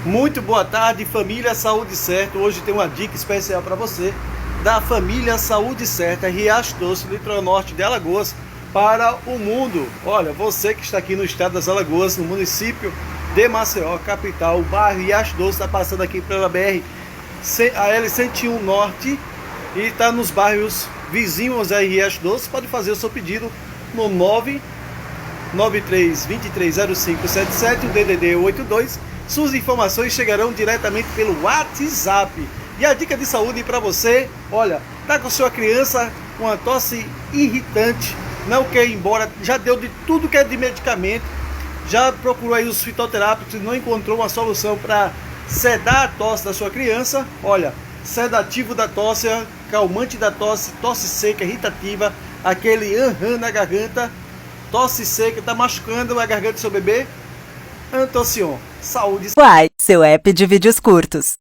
Muito boa tarde, família Saúde Certa. Hoje tem uma dica especial para você da família Saúde Certa, Riacho Doce, litoral norte de Alagoas, para o mundo. Olha, você que está aqui no estado das Alagoas, no município de Maceió, capital, o bairro Riacho Doce, está passando aqui pela BR, a L101 Norte, e está nos bairros vizinhos a Riacho Doce. Pode fazer o seu pedido no 993-230577, o DDD 82. Suas informações chegarão diretamente pelo WhatsApp. E a dica de saúde para você: olha, tá com sua criança com uma tosse irritante, não quer ir embora, já deu de tudo que é de medicamento, já procurou aí os fitoterápicos e não encontrou uma solução para sedar a tosse da sua criança. Olha, sedativo da tosse, calmante da tosse, tosse seca, irritativa, aquele na garganta, tosse seca, tá machucando a garganta do seu bebê. Antocion, saúde. Uai, seu app de vídeos curtos.